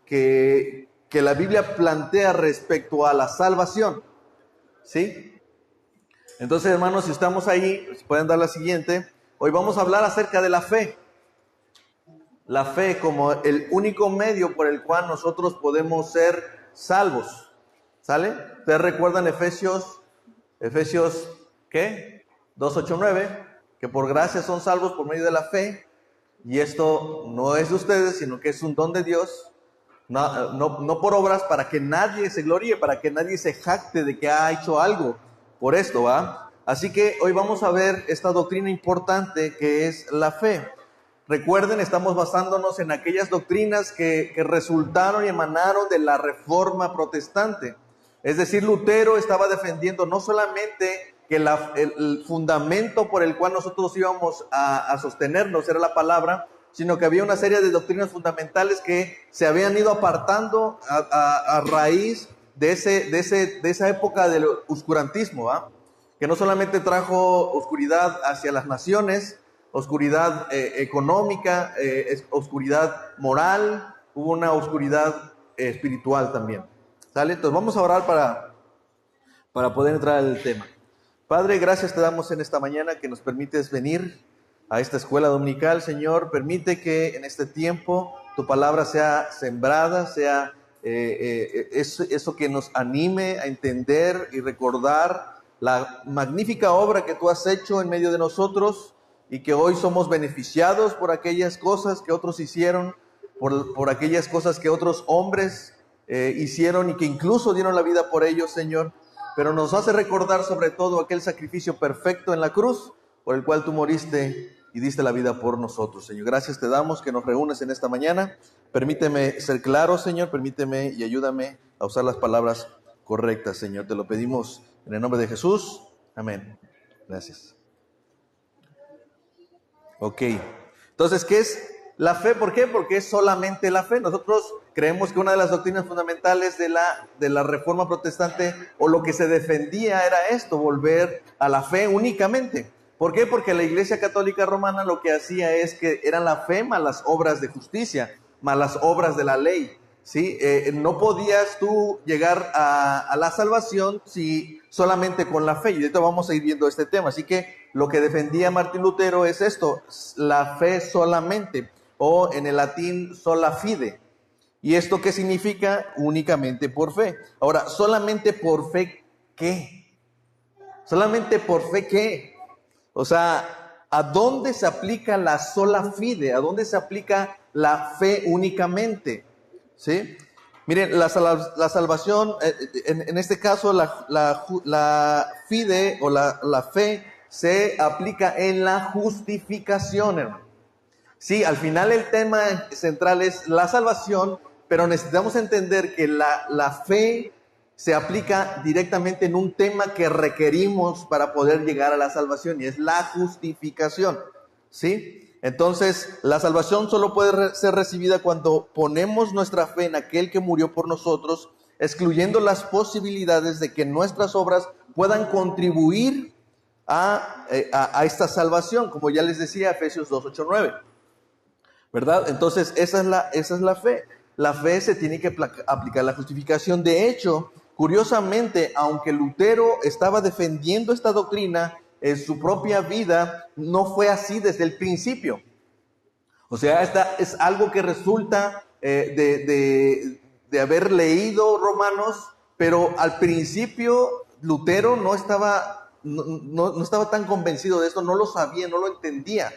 que la Biblia plantea respecto a la salvación, ¿sí? Entonces, hermanos, si estamos ahí, si pueden dar la siguiente. Hoy vamos a hablar acerca de la fe. La fe como el único medio por el cual nosotros podemos ser salvos. ¿Sale? Ustedes recuerdan Efesios, ¿qué? 2:8-9, que por gracia son salvos por medio de la fe. Y esto no es de ustedes, sino que es un don de Dios. No por obras, para que nadie se gloríe, para que nadie se jacte de que ha hecho algo por esto, ¿va? Así que hoy vamos a ver esta doctrina importante que es la fe. Recuerden, estamos basándonos en aquellas doctrinas que resultaron y emanaron de la Reforma Protestante. Es decir, Lutero estaba defendiendo no solamente que el fundamento por el cual nosotros íbamos a sostenernos era la palabra, sino que había una serie de doctrinas fundamentales que se habían ido apartando a raíz de esa época del oscurantismo, ¿eh? Que no solamente trajo oscuridad hacia las naciones, oscuridad económica, oscuridad moral, hubo una oscuridad espiritual también. ¿Sale? Entonces vamos a orar para poder entrar al tema. Padre, gracias te damos en esta mañana que nos permites venir a esta escuela dominical. Señor, permite que en este tiempo tu palabra sea sembrada, sea eso que nos anime a entender y recordar la magnífica obra que tú has hecho en medio de nosotros y que hoy somos beneficiados por aquellas cosas que otros hicieron, por aquellas cosas que otros hombres hicieron y que incluso dieron la vida por ellos, Señor. Pero nos hace recordar sobre todo aquel sacrificio perfecto en la cruz por el cual tú moriste y diste la vida por nosotros, Señor. Gracias te damos que nos reúnes en esta mañana. Permíteme ser claro, Señor, permíteme y ayúdame a usar las palabras correctas, Señor. Te lo pedimos en el nombre de Jesús. Amén. Gracias. Ok. Entonces, ¿qué es la fe? ¿Por qué? Porque es solamente la fe. Nosotros creemos que una de las doctrinas fundamentales de la Reforma Protestante, o lo que se defendía, era esto, volver a la fe únicamente. ¿Por qué? Porque la Iglesia Católica Romana lo que hacía es que eran la fe más las obras de justicia, más las obras de la ley, ¿sí? No podías tú llegar a la salvación si solamente con la fe. Y ahorita vamos a ir viendo este tema. Así que lo que defendía Martín Lutero es esto, la fe solamente, o en el latín sola fide. ¿Y esto qué significa? Únicamente por fe. Ahora, ¿solamente por fe qué? ¿Solamente por fe qué? O sea, ¿a dónde se aplica la sola fide? ¿A dónde se aplica la fe únicamente? ¿Sí? Miren, la salvación, en este caso, la fide o la fe se aplica en la justificación, hermano. Sí, al final el tema central es la salvación, pero necesitamos entender que la fe se aplica directamente en un tema que requerimos para poder llegar a la salvación, y es la justificación, ¿sí? Entonces, la salvación solo puede ser recibida cuando ponemos nuestra fe en aquel que murió por nosotros, excluyendo las posibilidades de que nuestras obras puedan contribuir a esta salvación, como ya les decía Efesios 2:8-9, ¿verdad? Entonces, esa es la fe. La fe se tiene que aplicar a la justificación. De hecho, curiosamente, aunque Lutero estaba defendiendo esta doctrina en su propia vida, no fue así desde el principio. O sea, esta es algo que resulta de haber leído Romanos, pero al principio Lutero no estaba tan convencido de esto, no lo sabía, no lo entendía.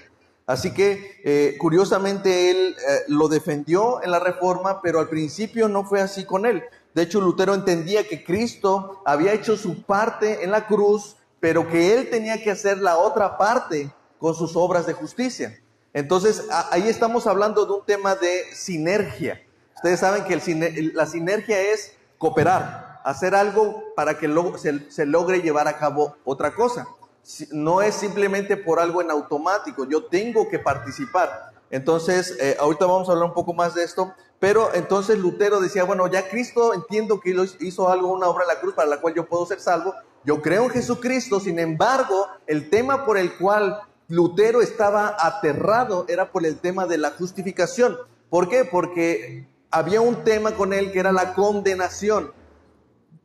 Así que curiosamente él lo defendió en la Reforma, pero al principio no fue así con él. De hecho, Lutero entendía que Cristo había hecho su parte en la cruz, pero que él tenía que hacer la otra parte con sus obras de justicia. Entonces, ahí estamos hablando de un tema de sinergia. Ustedes saben que la sinergia es cooperar, hacer algo para que se logre llevar a cabo otra cosa. No es simplemente por algo en automático, yo tengo que participar. Entonces, ahorita vamos a hablar un poco más de esto, pero entonces Lutero decía, bueno, ya Cristo, entiendo que hizo algo, una obra en la cruz para la cual yo puedo ser salvo, yo creo en Jesucristo. Sin embargo, el tema por el cual Lutero estaba aterrado era por el tema de la justificación. ¿Por qué? Porque había un tema con él que era la condenación.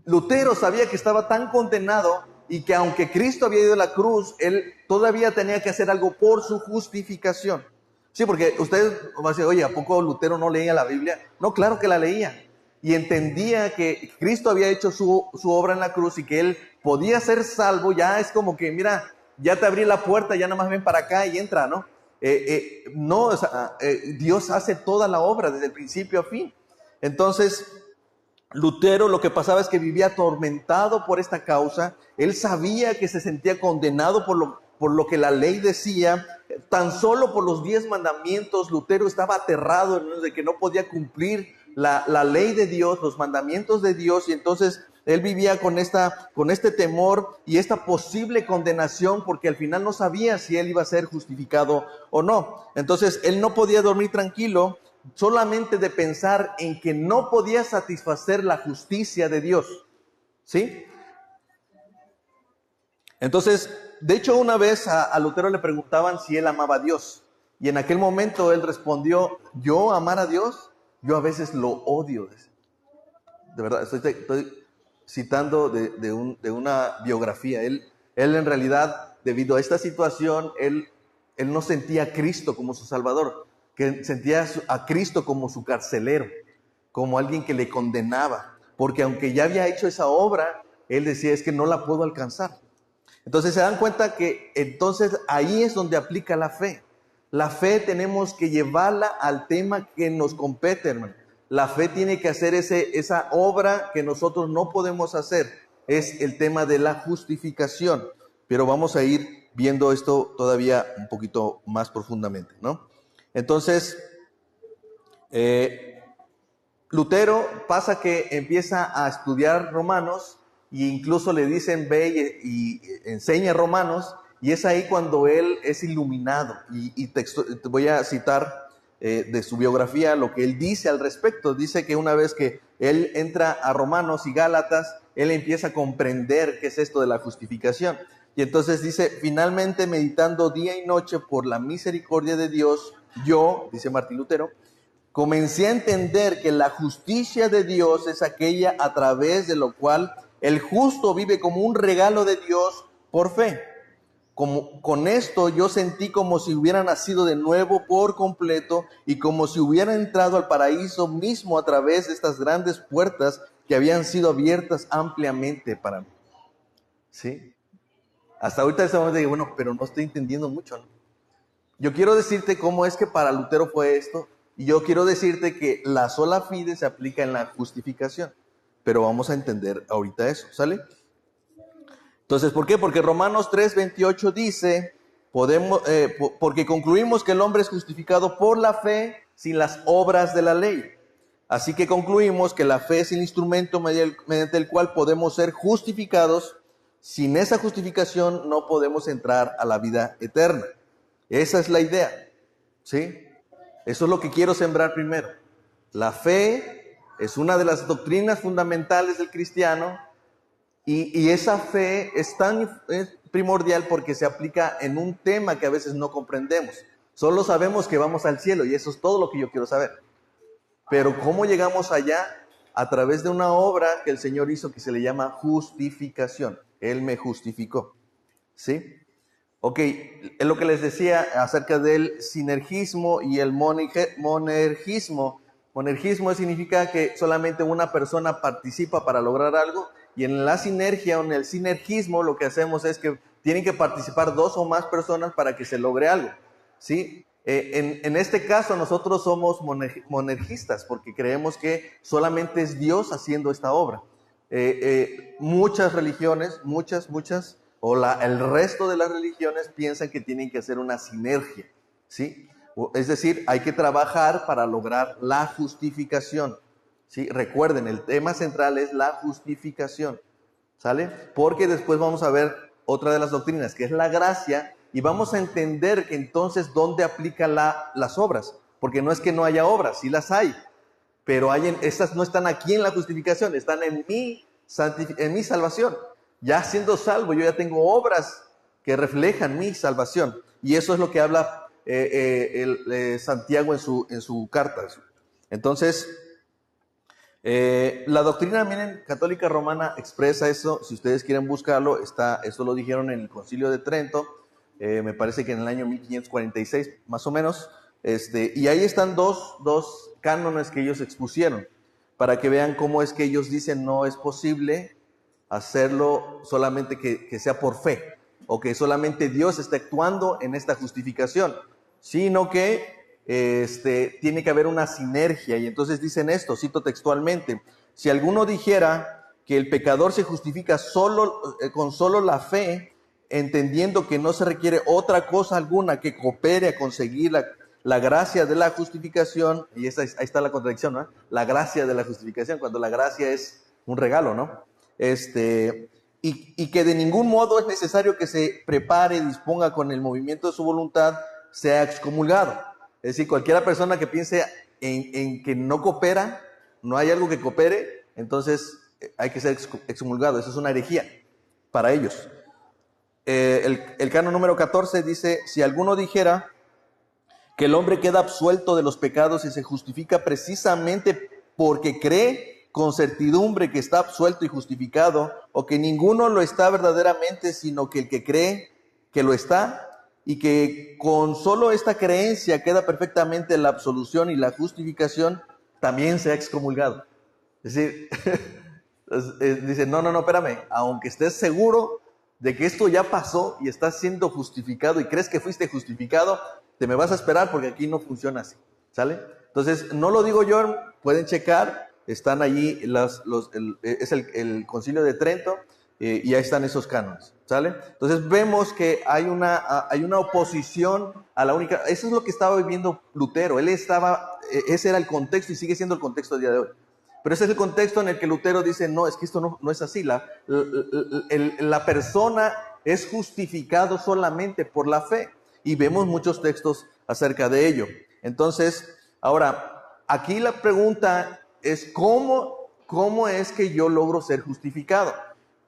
Lutero sabía que estaba tan condenado y que aunque Cristo había ido a la cruz, él todavía tenía que hacer algo por su justificación. Sí, porque ustedes van a decir, oye, ¿a poco Lutero no leía la Biblia? No, claro que la leía. Y entendía que Cristo había hecho su obra en la cruz y que él podía ser salvo. Ya es como que, mira, ya te abrí la puerta, ya nada más ven para acá y entra, ¿no? No, o sea, Dios hace toda la obra desde el principio a fin. Entonces, Lutero lo que pasaba es que vivía atormentado por esta causa. Él sabía que se sentía condenado por lo que la ley decía. Tan solo por los 10 mandamientos, Lutero estaba aterrado de que no podía cumplir la ley de Dios, los mandamientos de Dios, y entonces él vivía con este temor y esta posible condenación, porque al final no sabía si él iba a ser justificado o no. Entonces él no podía dormir tranquilo, solamente de pensar en que no podía satisfacer la justicia de Dios, ¿sí? Entonces, de hecho, una vez a Lutero le preguntaban si él amaba a Dios, y en aquel momento él respondió, ¿yo amar a Dios? Yo a veces lo odio. De verdad, estoy citando de una biografía. Él en realidad, debido a esta situación, él no sentía a Cristo como su Salvador, que sentía a Cristo como su carcelero, como alguien que le condenaba, porque aunque ya había hecho esa obra, él decía, es que no la puedo alcanzar. Entonces se dan cuenta que entonces ahí es donde aplica la fe. La fe tenemos que llevarla al tema que nos compete, hermano. La fe tiene que hacer esa obra que nosotros no podemos hacer. Es el tema de la justificación. Pero vamos a ir viendo esto todavía un poquito más profundamente, ¿no? Entonces, Lutero pasa que empieza a estudiar Romanos e incluso le dicen ve y enseña Romanos, y es ahí cuando él es iluminado. Y te voy a citar de su biografía lo que él dice al respecto. Dice que una vez que él entra a Romanos y Gálatas, él empieza a comprender qué es esto de la justificación. Y entonces dice, finalmente meditando día y noche por la misericordia de Dios, yo, dice Martín Lutero, comencé a entender que la justicia de Dios es aquella a través de lo cual el justo vive como un regalo de Dios por fe. Con esto yo sentí como si hubiera nacido de nuevo por completo y como si hubiera entrado al paraíso mismo a través de estas grandes puertas que habían sido abiertas ampliamente para mí. ¿Sí? Hasta ahorita en este momento digo, bueno, pero no estoy entendiendo mucho, ¿no? Yo quiero decirte cómo es que para Lutero fue esto, y yo quiero decirte que la sola fide se aplica en la justificación, pero vamos a entender ahorita eso, ¿sale? Entonces, ¿por qué? Porque Romanos 3:28 dice, porque concluimos que el hombre es justificado por la fe sin las obras de la ley. Así que concluimos que la fe es el instrumento mediante el cual podemos ser justificados. Sin esa justificación no podemos entrar a la vida eterna. Esa es la idea, ¿sí? Eso es lo que quiero sembrar primero. La fe es una de las doctrinas fundamentales del cristiano y esa fe es primordial porque se aplica en un tema que a veces no comprendemos. Solo sabemos que vamos al cielo y eso es todo lo que yo quiero saber. Pero ¿cómo llegamos allá? A través de una obra que el Señor hizo que se le llama justificación. Él me justificó, ¿sí? Ok, es lo que les decía acerca del sinergismo y el monergismo. Monergismo significa que solamente una persona participa para lograr algo, y en la sinergia o en el sinergismo lo que hacemos es que tienen que participar 2 o más personas para que se logre algo, ¿sí? En este caso nosotros somos monergistas porque creemos que solamente es Dios haciendo esta obra. Muchas religiones, muchas o el resto de las religiones piensan que tienen que hacer una sinergia, ¿sí? Es decir, hay que trabajar para lograr la justificación, ¿sí? Recuerden, el tema central es la justificación, ¿sale? Porque después vamos a ver otra de las doctrinas, que es la gracia, y vamos a entender que entonces dónde aplica las obras, porque no es que no haya obras, sí las hay, pero estas no están aquí en la justificación, están en mi salvación. Ya siendo salvo, yo ya tengo obras que reflejan mi salvación. Y eso es lo que habla Santiago en su carta. Entonces, La doctrina también católica romana expresa eso. Si ustedes quieren buscarlo, eso lo dijeron en el Concilio de Trento, me parece que en el año 1546, más o menos. Y ahí están dos cánones que ellos expusieron, para que vean cómo es que ellos dicen no es posible hacerlo solamente que sea por fe, o que solamente Dios esté actuando en esta justificación, sino que tiene que haber una sinergia. Y entonces dicen esto, cito textualmente: si alguno dijera que el pecador se justifica con solo la fe, entendiendo que no se requiere otra cosa alguna que coopere a conseguir la gracia de la justificación, y ahí está la contradicción, ¿no? La gracia de la justificación, cuando la gracia es un regalo, ¿no? Y que de ningún modo es necesario que se prepare y disponga con el movimiento de su voluntad, sea excomulgado. Es decir, cualquiera persona que piense en que no coopera, no hay algo que coopere, entonces hay que ser excomulgado. Eso es una herejía para ellos. El canon número 14 dice: si alguno dijera que el hombre queda absuelto de los pecados y se justifica precisamente porque cree con certidumbre que está absuelto y justificado, o que ninguno lo está verdaderamente, sino que el que cree que lo está, y que con solo esta creencia queda perfectamente la absolución y la justificación, también sea excomulgado. Es decir, dice, no, espérame, aunque estés seguro de que esto ya pasó y estás siendo justificado y crees que fuiste justificado, te me vas a esperar porque aquí no funciona así, ¿sale? Entonces, no lo digo yo, pueden checar, están allí, es el Concilio de Trento, y ahí están esos cánones, ¿sale? Entonces vemos que hay una oposición a la única. Eso es lo que estaba viviendo Lutero. Ese era el contexto y sigue siendo el contexto a día de hoy. Pero ese es el contexto en el que Lutero dice, no, es que esto no es así. La persona es justificado solamente por la fe. Y vemos muchos textos acerca de ello. Entonces, ahora, aquí la pregunta es, ¿cómo es que yo logro ser justificado?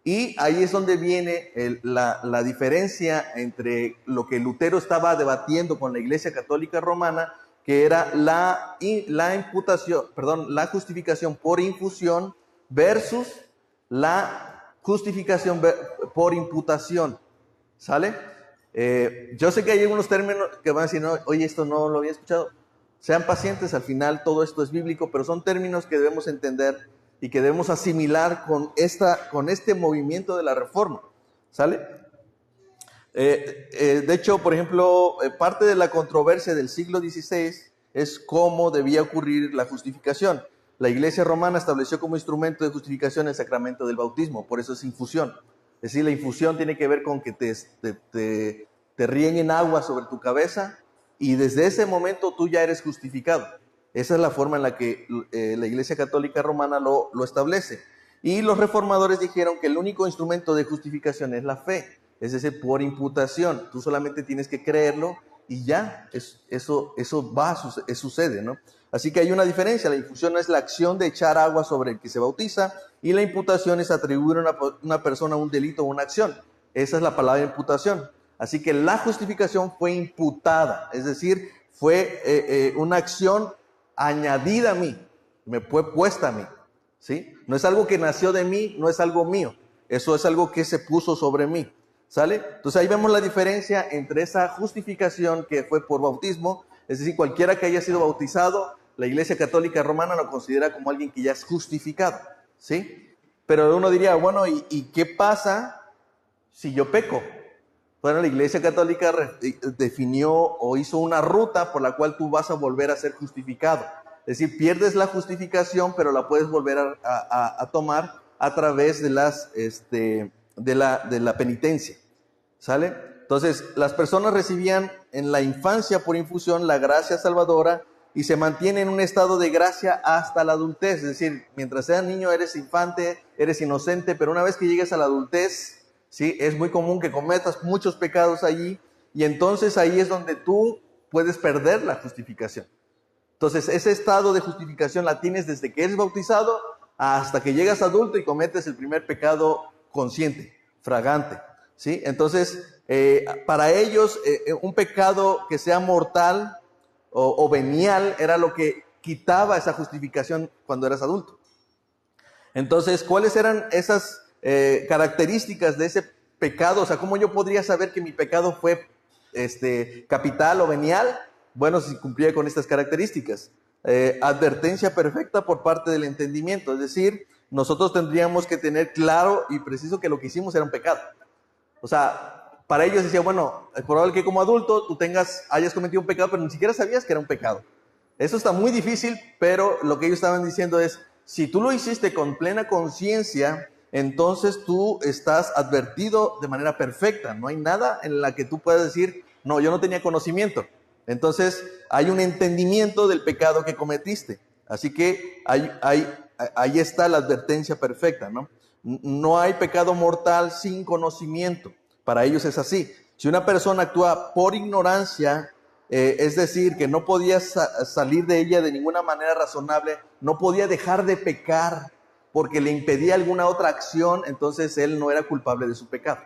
Y ahí es donde viene la diferencia entre lo que Lutero estaba debatiendo con la Iglesia Católica Romana, que era la justificación por infusión versus la justificación por imputación. ¿Sale? Yo sé que hay algunos términos que van a decir, no, oye, esto no lo había escuchado. Sean pacientes, al final todo esto es bíblico, pero son términos que debemos entender y que debemos asimilar con este movimiento de la Reforma, ¿sale? De hecho, por ejemplo, parte de la controversia del siglo XVI es cómo debía ocurrir la justificación. La Iglesia Romana estableció como instrumento de justificación el sacramento del bautismo, por eso es infusión. Es decir, la infusión tiene que ver con que te rieguen agua sobre tu cabeza y desde ese momento tú ya eres justificado. Esa es la forma en la que la Iglesia Católica Romana lo establece. Y los reformadores dijeron que el único instrumento de justificación es la fe, es decir, por imputación. Tú solamente tienes que creerlo y ya, eso sucede, ¿no? Así que hay una diferencia. La infusión es la acción de echar agua sobre el que se bautiza, y la imputación es atribuir a una persona un delito o una acción. Esa es la palabra imputación. Así que la justificación fue imputada, es decir, fue una acción añadida a mí, me fue puesta a mí, ¿sí? No es algo que nació de mí, no es algo mío, eso es algo que se puso sobre mí, ¿sale? Entonces ahí vemos la diferencia entre esa justificación que fue por bautismo, es decir, cualquiera que haya sido bautizado, la Iglesia Católica Romana lo considera como alguien que ya es justificado, ¿sí? Pero uno diría, bueno, ¿y qué pasa si yo peco? Bueno, la Iglesia Católica definió o hizo una ruta por la cual tú vas a volver a ser justificado. Es decir, pierdes la justificación, pero la puedes volver a tomar a través de la penitencia. ¿Sale? Entonces, las personas recibían en la infancia por infusión la gracia salvadora y se mantienen en un estado de gracia hasta la adultez. Es decir, mientras seas niño eres infante, eres inocente, pero una vez que llegues a la adultez, ¿sí? Es muy común que cometas muchos pecados allí, y entonces ahí es donde tú puedes perder la justificación. Entonces, ese estado de justificación la tienes desde que eres bautizado hasta que llegas adulto y cometes el primer pecado consciente, fragante, ¿sí? Entonces, para ellos, un pecado que sea mortal o venial era lo que quitaba esa justificación cuando eras adulto, Entonces, ¿cuáles eran esas características de ese pecado? O sea, ¿cómo yo podría saber que mi pecado fue capital o venial? Bueno, si cumplía con estas características. Advertencia perfecta por parte del entendimiento, es decir, nosotros tendríamos que tener claro y preciso que lo que hicimos era un pecado. O sea, para ellos decía, bueno, es probable que como adulto tú hayas cometido un pecado, pero ni siquiera sabías que era un pecado. Eso está muy difícil, pero lo que ellos estaban diciendo es, si tú lo hiciste con plena conciencia, entonces tú estás advertido de manera perfecta. No hay nada en la que tú puedas decir, no, yo no tenía conocimiento. Entonces, hay un entendimiento del pecado que cometiste. Así que ahí está la advertencia perfecta, ¿no? No hay pecado mortal sin conocimiento. Para ellos es así. Si una persona actúa por ignorancia, es decir, que no podía salir de ella de ninguna manera razonable, no podía dejar de pecar porque le impedía alguna otra acción, entonces él no era culpable de su pecado.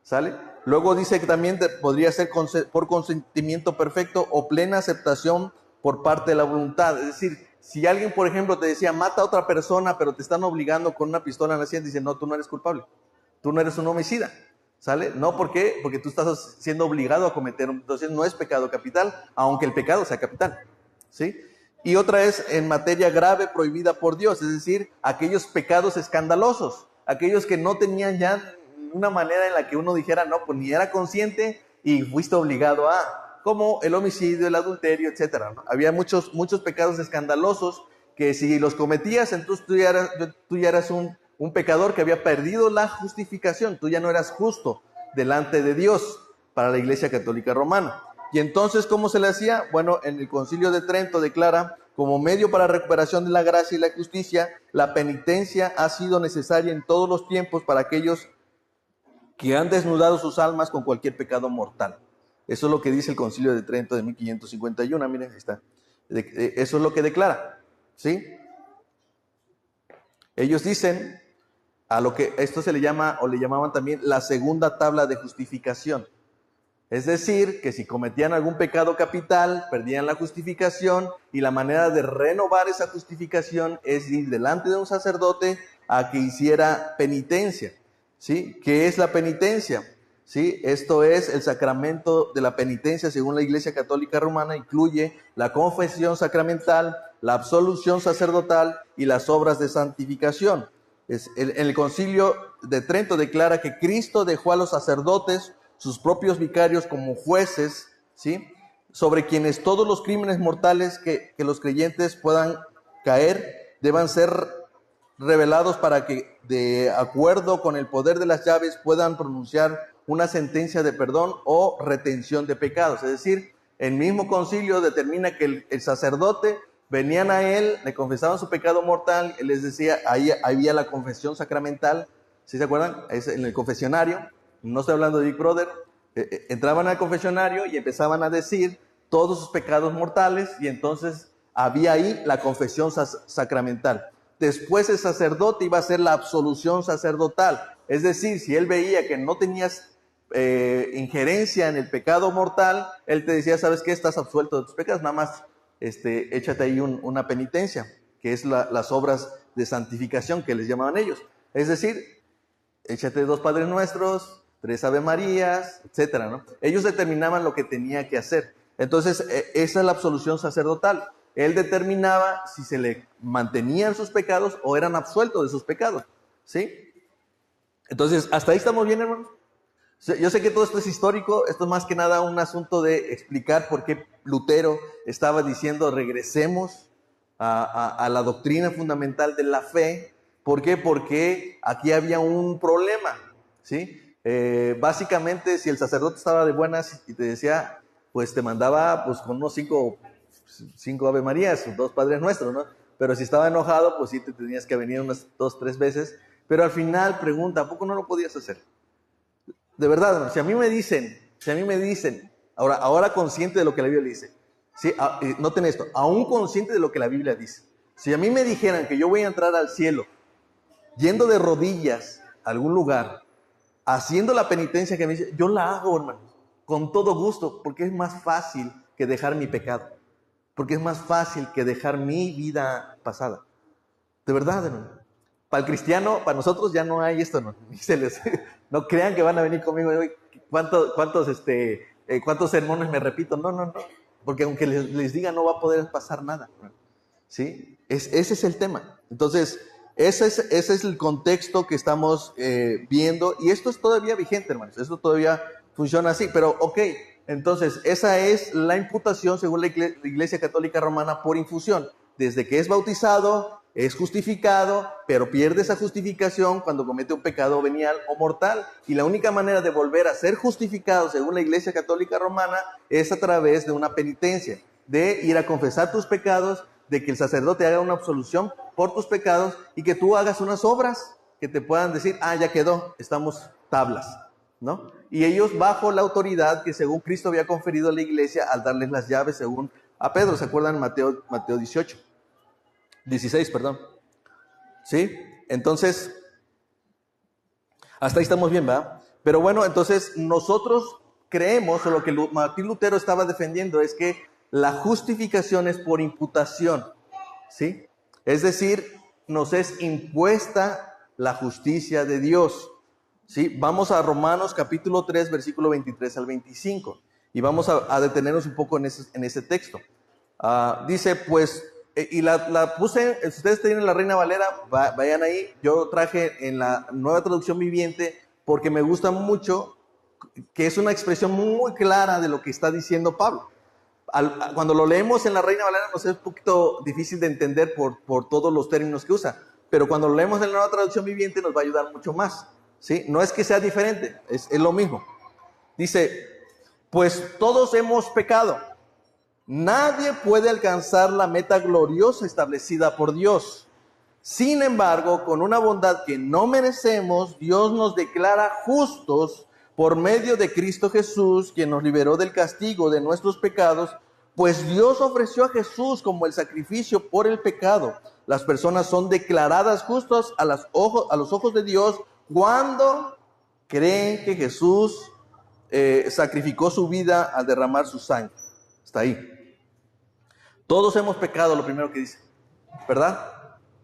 ¿Sale? Luego dice que también podría ser por consentimiento perfecto o plena aceptación por parte de la voluntad. Es decir, si alguien, por ejemplo, te decía, mata a otra persona, pero te están obligando con una pistola en la sien, dice, no, tú no eres culpable, tú no eres un homicida. ¿Sale? No, ¿por qué? Porque tú estás siendo obligado a cometer, entonces no es pecado capital, aunque el pecado sea capital. ¿Sí? Y otra es en materia grave prohibida por Dios, es decir, aquellos pecados escandalosos, aquellos que no tenían ya una manera en la que uno dijera, no, pues ni era consciente y fuiste obligado a, como el homicidio, el adulterio, etcétera, ¿no? Había muchos pecados escandalosos que si los cometías, entonces tú ya eras un pecador que había perdido la justificación, tú ya no eras justo delante de Dios para la Iglesia Católica Romana. Y entonces, ¿cómo se le hacía? Bueno, en el Concilio de Trento declara, como medio para la recuperación de la gracia y la justicia, la penitencia ha sido necesaria en todos los tiempos para aquellos que han desnudado sus almas con cualquier pecado mortal. Eso es lo que dice el Concilio de Trento de 1551, miren, ahí está. Eso es lo que declara, ¿sí? Ellos dicen a lo que esto se le llama, o le llamaban también, la segunda tabla de justificación. Es decir, que si cometían algún pecado capital, perdían la justificación, y la manera de renovar esa justificación es ir delante de un sacerdote a que hiciera penitencia. ¿Sí? ¿Qué es la penitencia? ¿Sí? Esto es el sacramento de la penitencia según la Iglesia Católica Romana, incluye la confesión sacramental, la absolución sacerdotal y las obras de santificación. En el Concilio de Trento declara que Cristo dejó a los sacerdotes, sus propios vicarios, como jueces, ¿sí? Sobre quienes todos los crímenes mortales que los creyentes puedan caer deban ser revelados para que, de acuerdo con el poder de las llaves, puedan pronunciar una sentencia de perdón o retención de pecados. Es decir, el mismo concilio determina que el sacerdote, venían a él, le confesaban su pecado mortal, él les decía, ahí había la confesión sacramental, ¿sí se acuerdan? Es en el confesionario, no estoy hablando de Big Brother, entraban al confesionario y empezaban a decir todos sus pecados mortales, y entonces había ahí la confesión sacramental. Después el sacerdote iba a hacer la absolución sacerdotal, es decir, si él veía que no tenías injerencia en el pecado mortal, él te decía, ¿sabes qué? Estás absuelto de tus pecados, nada más échate ahí una penitencia, que es las obras de santificación que les llamaban ellos. Es decir, échate 2 Padres Nuestros, 3 Ave Marías, etcétera, ¿no? Ellos determinaban lo que tenía que hacer. Entonces, esa es la absolución sacerdotal. Él determinaba si se le mantenían sus pecados o eran absueltos de sus pecados, ¿sí? Entonces, ¿hasta ahí estamos bien, hermanos? Yo sé que todo esto es histórico, esto es más que nada un asunto de explicar por qué Lutero estaba diciendo regresemos a la doctrina fundamental de la fe. ¿Por qué? Porque aquí había un problema, ¿sí? Básicamente, si el sacerdote estaba de buenas y te decía, pues te mandaba pues con unos 5 Ave Marías, 2 Padres Nuestros, ¿no? Pero si estaba enojado, pues sí te tenías que venir unas 2, 3 veces. Pero al final pregunta, ¿a poco no lo podías hacer? De verdad, si a mí me dicen, ahora consciente de lo que la Biblia dice, ¿sí? Noten esto, aún consciente de lo que la Biblia dice. Si a mí me dijeran que yo voy a entrar al cielo yendo de rodillas a algún lugar, haciendo la penitencia que me dice, yo la hago, hermano, con todo gusto, porque es más fácil que dejar mi pecado, porque es más fácil que dejar mi vida pasada. De verdad, hermano. Para el cristiano, para nosotros ya no hay esto, no, no crean que van a venir conmigo hoy. ¿Cuántos sermones me repito? No, no, no. Porque aunque les diga, no va a poder pasar nada. ¿Sí? Ese es el tema. Entonces, ese es el contexto que estamos viendo. Y esto es todavía vigente, hermanos. Esto todavía funciona así. Pero, ok, entonces, esa es la imputación según la Iglesia Católica Romana por infusión. Desde que es bautizado, es justificado, pero pierde esa justificación cuando comete un pecado venial o mortal. Y la única manera de volver a ser justificado, según la Iglesia Católica Romana, es a través de una penitencia, de ir a confesar tus pecados, de que el sacerdote haga una absolución por tus pecados y que tú hagas unas obras que te puedan decir, ya quedó, estamos tablas, ¿no? Y ellos bajo la autoridad que según Cristo había conferido a la Iglesia al darles las llaves según a Pedro. ¿Se acuerdan? Mateo 16, perdón. ¿Sí? Entonces, hasta ahí estamos bien, ¿verdad? Pero bueno, entonces nosotros creemos, o lo que Martín Lutero estaba defendiendo, es que la justificación es por imputación, ¿sí? Es decir, nos es impuesta la justicia de Dios, ¿sí? Vamos a Romanos capítulo 3, versículo 23 al 25, y vamos a detenernos un poco en ese texto. Dice, pues, y la puse, si ustedes tienen la Reina Valera, vayan ahí. Yo traje en la Nueva Traducción Viviente porque me gusta mucho, que es una expresión muy clara de lo que está diciendo Pablo. Cuando lo leemos en la Reina Valera nos es un poquito difícil de entender por todos los términos que usa, pero cuando lo leemos en la Nueva Traducción Viviente nos va a ayudar mucho más, ¿sí? No es que sea diferente, es lo mismo. Dice, pues todos hemos pecado. Nadie puede alcanzar la meta gloriosa establecida por Dios. Sin embargo, con una bondad que no merecemos, Dios nos declara justos por medio de Cristo Jesús, quien nos liberó del castigo de nuestros pecados, pues Dios ofreció a Jesús como el sacrificio por el pecado. Las personas son declaradas justas a los ojos de Dios cuando creen que Jesús sacrificó su vida al derramar su sangre. Hasta ahí. Todos hemos pecado, lo primero que dice, ¿verdad?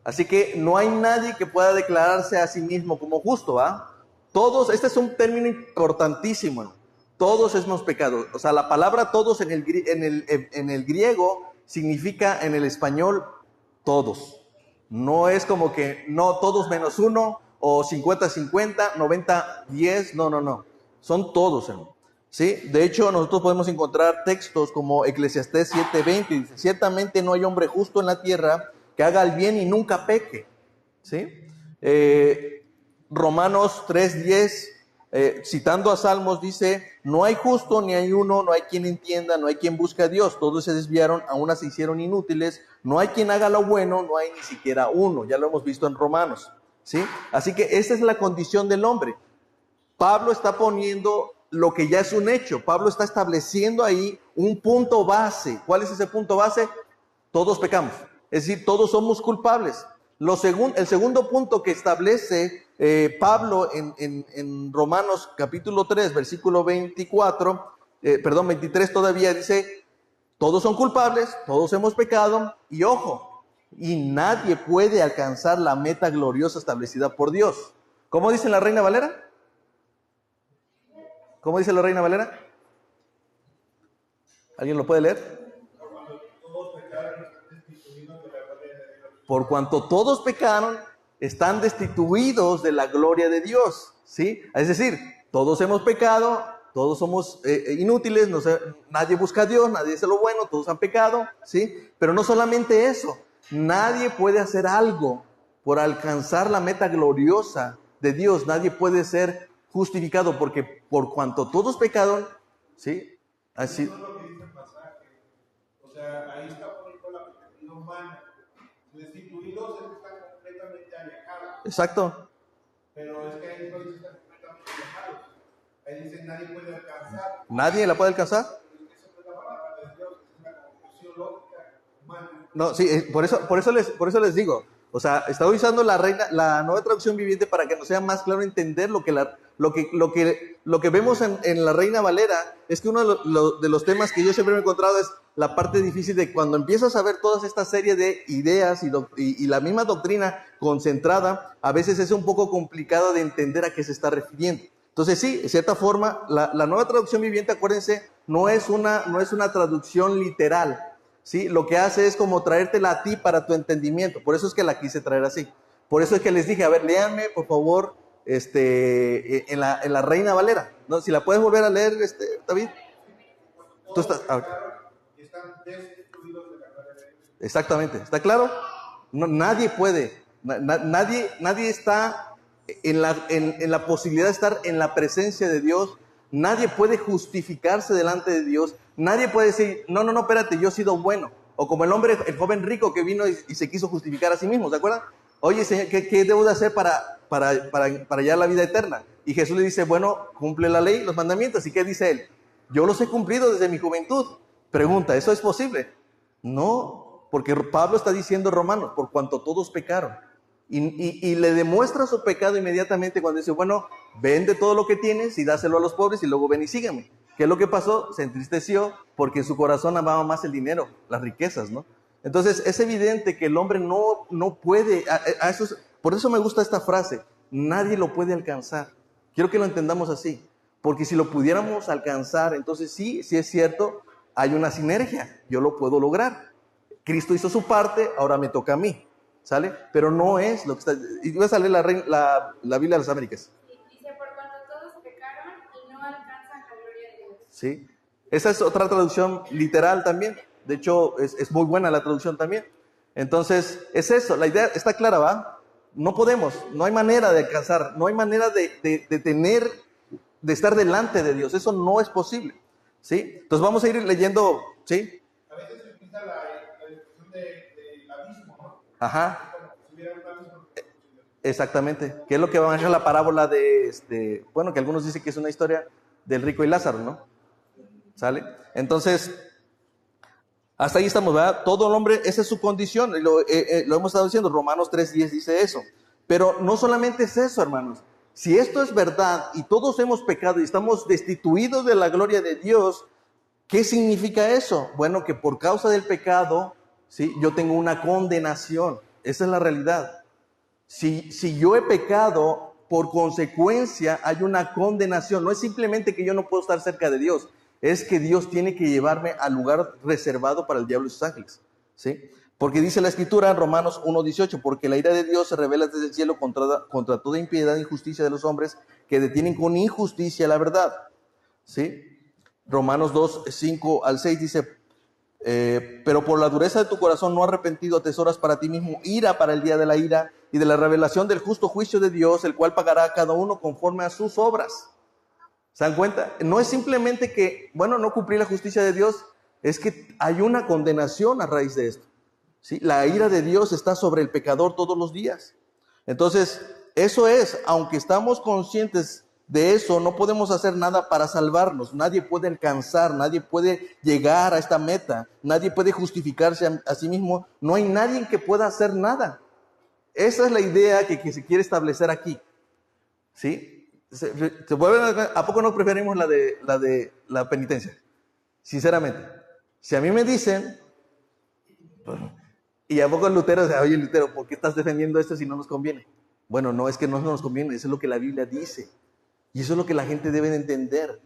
Así que no hay nadie que pueda declararse a sí mismo como justo, ¿va? Todos, este es un término importantísimo, ¿no? Todos hemos pecado. O sea, la palabra todos en el griego significa en el español todos. No es como que no todos menos uno o 50-50, 90-10, no. Son todos, hermano. ¿Sí? De hecho, nosotros podemos encontrar textos como Eclesiastés 7:20, dice, ciertamente no hay hombre justo en la tierra que haga el bien y nunca peque. ¿Sí? Romanos 3:10, citando a Salmos, dice, no hay justo ni hay uno, no hay quien entienda, no hay quien busque a Dios, todos se desviaron, a una se hicieron inútiles, no hay quien haga lo bueno, no hay ni siquiera uno, ya lo hemos visto en Romanos. ¿Sí? Así que esa es la condición del hombre. Pablo está poniendo lo que ya es un hecho. Pablo está estableciendo ahí un punto base. ¿Cuál es ese punto base? Todos pecamos. Es decir, todos somos culpables. El segundo punto que establece Pablo en Romanos capítulo 3, versículo 23 todavía dice, todos son culpables, todos hemos pecado, y ojo, y nadie puede alcanzar la meta gloriosa establecida por Dios. ¿Cómo dice la Reina Valera? ¿Cómo dice la Reina Valera? ¿Alguien lo puede leer? Por cuanto todos pecaron, están destituidos de la gloria de Dios. ¿Sí? Es decir, todos hemos pecado, todos somos inútiles, nadie busca a Dios, nadie dice lo bueno, todos han pecado. ¿Sí? Pero no solamente eso, nadie puede hacer algo por alcanzar la meta gloriosa de Dios, nadie puede ser justificado, porque por cuanto todos pecaron, ¿sí? Así. Eso es lo que dice el pasaje. O sea, ahí está poniendo la perspectiva humana. Destituidos es que están completamente alejados. Exacto. Pero es que ahí no dice están completamente alejados. Ahí dice nadie puede alcanzar. ¿Nadie la puede alcanzar? Eso no es la palabra de Dios, es una conclusión lógica humana. No, sí, por eso les digo. O sea, está usando la nueva traducción viviente para que nos sea más claro entender lo que vemos en la Reina Valera. Es que uno de los temas que yo siempre me he encontrado es la parte difícil de cuando empiezas a ver todas esta serie de ideas y la misma doctrina concentrada, a veces es un poco complicado de entender a qué se está refiriendo. Entonces sí, de cierta forma, la nueva traducción viviente, acuérdense, no es una traducción literal, ¿sí? Lo que hace es como traértela a ti para tu entendimiento. Por eso es que la quise traer así. Por eso es que les dije, a ver, léanme, por favor, en la Reina Valera, ¿no? Si la puedes volver a leer, David. Tú estás... Exactamente, ¿está claro? No, nadie puede, nadie está en la posibilidad de estar en la presencia de Dios. Nadie puede justificarse delante de Dios. Nadie puede decir, no, espérate, yo he sido bueno. O como el joven rico que vino y se quiso justificar a sí mismo, ¿se acuerdan? Oye, Señor, ¿qué debo de hacer para hallar la vida eterna? Y Jesús le dice, bueno, cumple la ley, los mandamientos. ¿Y qué dice él? Yo los he cumplido desde mi juventud. Pregunta, ¿eso es posible? No, porque Pablo está diciendo en Romanos, por cuanto todos pecaron. Y le demuestra su pecado inmediatamente cuando dice, bueno, vende todo lo que tienes y dáselo a los pobres y luego ven y sígueme. ¿Qué es lo que pasó? Se entristeció porque en su corazón amaba más el dinero, las riquezas, ¿no? Entonces es evidente que el hombre no puede, por eso me gusta esta frase, nadie lo puede alcanzar. Quiero que lo entendamos así, porque si lo pudiéramos alcanzar, entonces sí es cierto, hay una sinergia, yo lo puedo lograr. Cristo hizo su parte, ahora me toca a mí. ¿Sale? Pero no es lo que está... Y vas a leer la Biblia de las Américas. Dice, por cuanto todos pecaron y no alcanzan la gloria de Dios. Sí. Esa es otra traducción literal también. De hecho, es muy buena la traducción también. Entonces, es eso. La idea está clara, ¿va? No podemos. No hay manera de alcanzar. No hay manera de estar delante de Dios. Eso no es posible. ¿Sí? Entonces, vamos a ir leyendo... ¿Sí? A veces se utiliza la expresión del abismo, ¿no? Ajá. Exactamente. ¿Qué es lo que va a manejar la parábola de, bueno, que algunos dicen que es una historia del rico y Lázaro, ¿no? ¿Sale? Entonces, hasta ahí estamos, ¿verdad? Todo el hombre, esa es su condición, y lo hemos estado diciendo, Romanos 3:10 dice eso. Pero no solamente es eso, hermanos. Si esto es verdad y todos hemos pecado y estamos destituidos de la gloria de Dios, ¿qué significa eso? Bueno, que por causa del pecado, ¿sí? Yo tengo una condenación. Esa es la realidad. Si yo he pecado, por consecuencia hay una condenación. No es simplemente que yo no puedo estar cerca de Dios, es que Dios tiene que llevarme al lugar reservado para el diablo y sus ángeles, ¿sí? Porque dice la Escritura en Romanos 1:18, porque la ira de Dios se revela desde el cielo contra toda impiedad e injusticia de los hombres que detienen con injusticia la verdad, ¿sí? Romanos 2:5-6 dice, pero por la dureza de tu corazón no arrepentido atesoras para ti mismo ira para el día de la ira y de la revelación del justo juicio de Dios, el cual pagará a cada uno conforme a sus obras. ¿Se dan cuenta? No es simplemente que, bueno, no cumplir la justicia de Dios, es que hay una condenación a raíz de esto, ¿sí? La ira de Dios está sobre el pecador todos los días. Entonces, eso es, aunque estamos conscientes de eso, no podemos hacer nada para salvarnos. Nadie puede alcanzar, nadie puede llegar a esta meta, nadie puede justificarse a sí mismo. No hay nadie que pueda hacer nada. Esa es la idea que se quiere establecer aquí, ¿sí? ¿A poco no preferimos la de la penitencia? Sinceramente, si a mí me dicen, y a poco Lutero dice, oye Lutero, ¿por qué estás defendiendo esto si no nos conviene? Bueno, no es que no nos conviene, eso es lo que la Biblia dice. Y eso es lo que la gente debe de entender.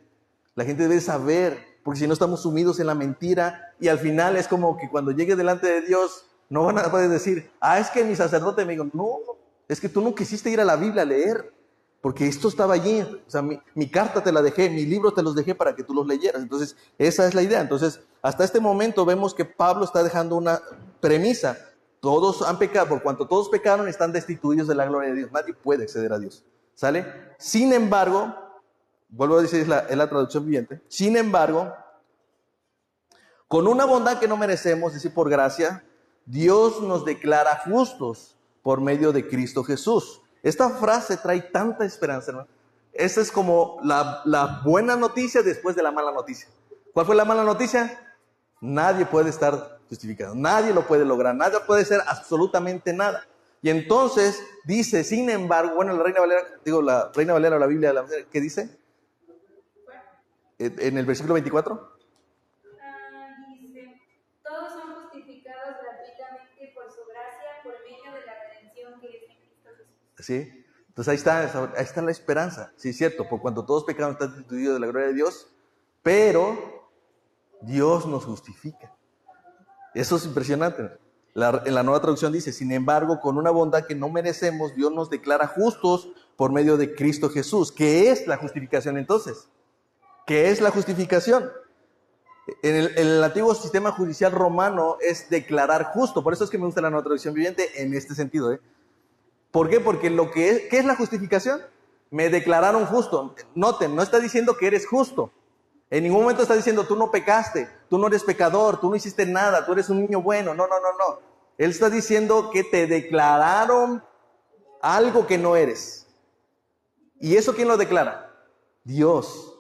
La gente debe saber, porque si no estamos sumidos en la mentira y al final es como que cuando llegue delante de Dios no van a poder decir, es que mi sacerdote me dijo, no, es que tú no quisiste ir a la Biblia a leer, porque esto estaba allí, o sea, mi carta te la dejé, mi libro te los dejé para que tú los leyeras. Entonces, esa es la idea. Entonces, hasta este momento vemos que Pablo está dejando una premisa. Todos han pecado, por cuanto todos pecaron, están destituidos de la gloria de Dios. Nadie puede acceder a Dios. ¿Sale? Sin embargo, vuelvo a decir, es la traducción viviente. Sin embargo, con una bondad que no merecemos, es decir, por gracia, Dios nos declara justos por medio de Cristo Jesús. Esta frase trae tanta esperanza, ¿no? Esa es como la buena noticia después de la mala noticia. ¿Cuál fue la mala noticia? Nadie puede estar justificado, nadie lo puede lograr, nadie puede ser absolutamente nada. Y entonces dice, sin embargo, bueno, la Reina Valera o la Biblia, ¿qué dice? En el versículo 24. Dice, todos son justificados gratuitamente por su gracia, por medio de la redención que es en Cristo Jesús. ¿Sí? Entonces ahí está la esperanza. Sí, es cierto, por cuanto todos pecaron están destituidos de la gloria de Dios, pero Dios nos justifica. Eso es impresionante. En la Nueva Traducción dice, sin embargo, con una bondad que no merecemos, Dios nos declara justos por medio de Cristo Jesús. ¿Qué es la justificación entonces? ¿Qué es la justificación? En el antiguo sistema judicial romano es declarar justo. Por eso es que me gusta la Nueva Traducción Viviente en este sentido. ¿Por qué? Porque ¿qué es la justificación? Me declararon justo. Noten, no está diciendo que eres justo. En ningún momento está diciendo, tú no pecaste, tú no eres pecador, tú no hiciste nada, tú eres un niño bueno. No. Él está diciendo que te declararon algo que no eres. ¿Y eso quién lo declara? Dios.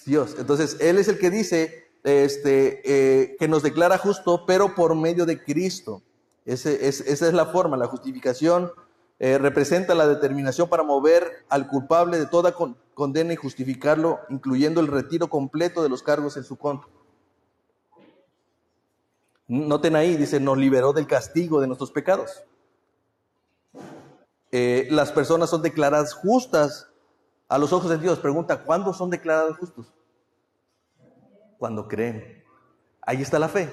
Dios. Entonces, Él es el que dice que nos declara justo, pero por medio de Cristo. Esa es la forma. La justificación representa la determinación para mover al culpable de toda condena y justificarlo, incluyendo el retiro completo de los cargos en su contra. Noten ahí, dice, nos liberó del castigo de nuestros pecados. Las personas son declaradas justas a los ojos de Dios. Pregunta, ¿cuándo son declarados justos? Cuando creen. Ahí está la fe.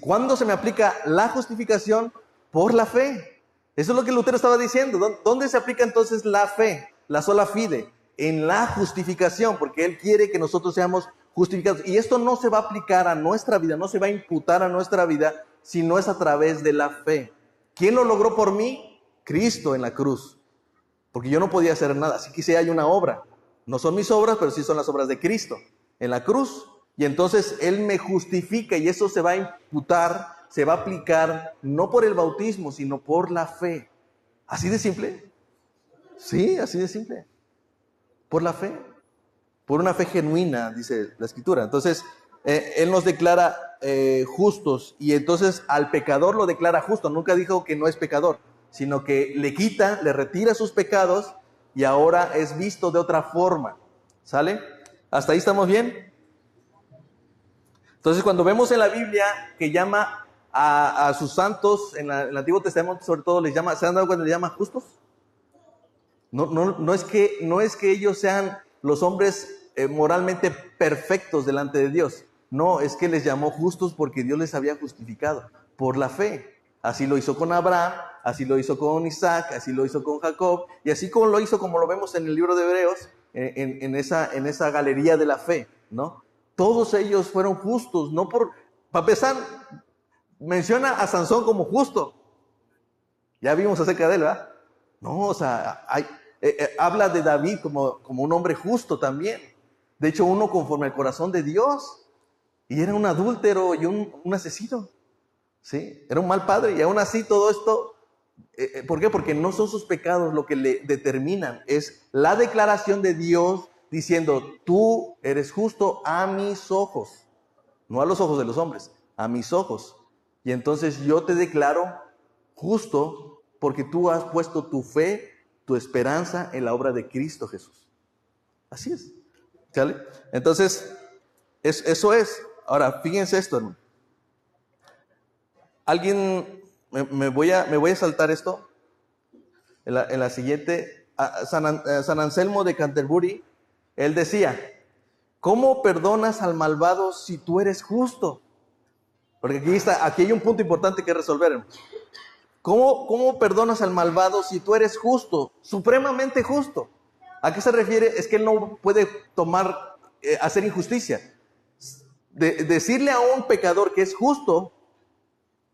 ¿Cuándo se me aplica la justificación? Por la fe. Eso es lo que Lutero estaba diciendo. ¿Dónde se aplica entonces la fe? La sola fide. En la justificación, porque Él quiere que nosotros seamos justificados. Y esto no se va a aplicar a nuestra vida, no se va a imputar a nuestra vida, si no es a través de la fe. ¿Quién lo logró por mí? Cristo en la cruz. Porque yo no podía hacer nada. Así que sí hay una obra. No son mis obras, pero sí son las obras de Cristo en la cruz. Y entonces Él me justifica y eso se va a imputar, se va a aplicar no por el bautismo, sino por la fe. ¿Así de simple? Sí, así de simple. Por la fe. Por una fe genuina, dice la Escritura. Entonces, Él nos declara justos y entonces al pecador lo declara justo. Nunca dijo que no es pecador, sino que le quita, le retira sus pecados y ahora es visto de otra forma. ¿Sale? ¿Hasta ahí estamos bien? Entonces, cuando vemos en la Biblia que llama a sus santos, en el Antiguo Testamento sobre todo, les llama, ¿se han dado cuenta que les llama justos? No es que ellos sean los hombres moralmente perfectos delante de Dios. No, es que les llamó justos porque Dios les había justificado por la fe. Así lo hizo con Abraham, así lo hizo con Isaac, así lo hizo con Jacob, y así como lo hizo, como lo vemos en el libro de Hebreos, en esa galería de la fe, ¿no? Todos ellos fueron justos, no por... Para empezar, menciona a Sansón como justo. Ya vimos acerca de él, ¿verdad? No, o sea, habla de David como un hombre justo también. De hecho, uno conforme al corazón de Dios. Y era un adúltero y un asesino. ¿Sí? Era un mal padre. Y aún así todo esto... ¿por qué? Porque no son sus pecados lo que le determinan. Es la declaración de Dios diciendo, tú eres justo a mis ojos. No a los ojos de los hombres, a mis ojos. Y entonces yo te declaro justo porque tú has puesto tu fe, tu esperanza en la obra de Cristo Jesús. Así es. ¿Sale? Entonces, eso es. Ahora, fíjense esto, hermano. Alguien, me voy a saltar esto. En la siguiente, San Anselmo de Canterbury, él decía, ¿cómo perdonas al malvado si tú eres justo? Porque aquí hay un punto importante que resolver, hermano. ¿Cómo perdonas al malvado si tú eres justo, supremamente justo? ¿A qué se refiere? Es que él no puede hacer injusticia. Decirle a un pecador que es justo,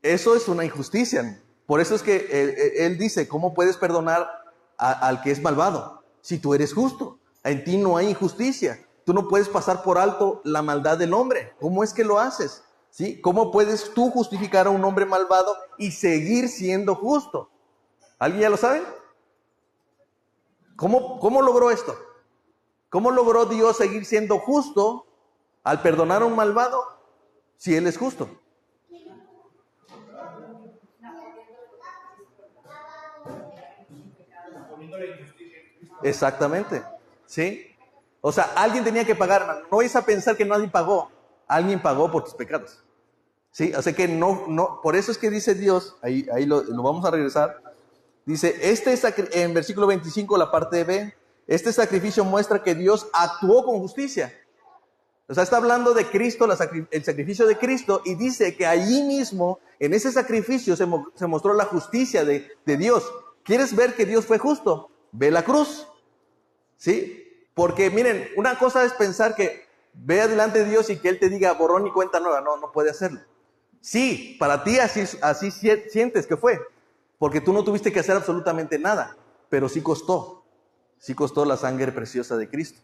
eso es una injusticia. Por eso es que él dice, ¿cómo puedes perdonar al que es malvado? Si tú eres justo, en ti no hay injusticia. Tú no puedes pasar por alto la maldad del hombre. ¿Cómo es que lo haces? ¿Sí? ¿Cómo puedes tú justificar a un hombre malvado y seguir siendo justo? ¿Alguien ya lo sabe? ¿Cómo logró esto? ¿Cómo logró Dios seguir siendo justo al perdonar a un malvado si Él es justo? poniendo la injusticia en Cristo. Exactamente, ¿sí? O sea, alguien tenía que pagar, hermano. No es a pensar que nadie pagó. Alguien pagó por tus pecados. ¿Sí? Así que no, por eso es que dice Dios, ahí lo vamos a regresar. Dice, en versículo 25, la parte B, este sacrificio muestra que Dios actuó con justicia. O sea, está hablando de Cristo, el sacrificio de Cristo, y dice que allí mismo, en ese sacrificio, se mostró la justicia de Dios. ¿Quieres ver que Dios fue justo? Ve la cruz. ¿Sí? Porque miren, una cosa es pensar que vea delante de Dios y que Él te diga borrón y cuenta nueva. No puede hacerlo. Sí, para ti así sientes que fue, porque tú no tuviste que hacer absolutamente nada, pero sí costó la sangre preciosa de Cristo.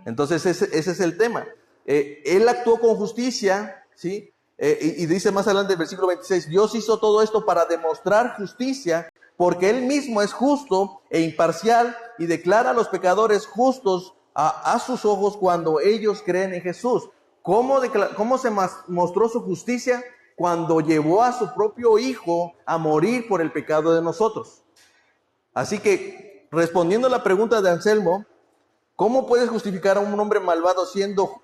Entonces ese es el tema. Él actuó con justicia, ¿sí? Y dice más adelante el versículo 26, Dios hizo todo esto para demostrar justicia, porque Él mismo es justo e imparcial y declara a los pecadores justos a sus ojos cuando ellos creen en Jesús. ¿Cómo se mostró su justicia? Cuando llevó a su propio Hijo a morir por el pecado de nosotros. Así que, respondiendo a la pregunta de Anselmo, ¿cómo puedes justificar a un hombre malvado siendo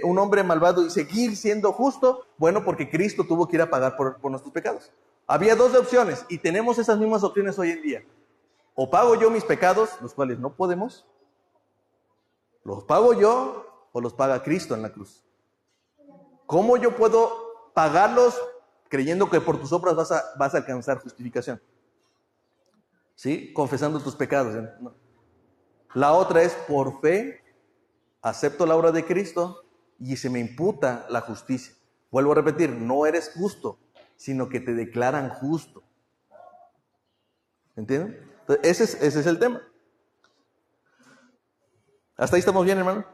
un hombre malvado y seguir siendo justo? Bueno, porque Cristo tuvo que ir a pagar por nuestros pecados. Había dos opciones y tenemos esas mismas opciones hoy en día. O pago yo mis pecados, los cuales no podemos, los pago yo o los paga Cristo en la cruz. ¿Cómo yo puedo pagarlos creyendo que por tus obras vas a alcanzar justificación? ¿Sí? Confesando tus pecados. No. La otra es por fe, acepto la obra de Cristo y se me imputa la justicia. Vuelvo a repetir, no eres justo, sino que te declaran justo. ¿Entienden? Entonces, ese es el tema. ¿Hasta ahí estamos bien, hermano?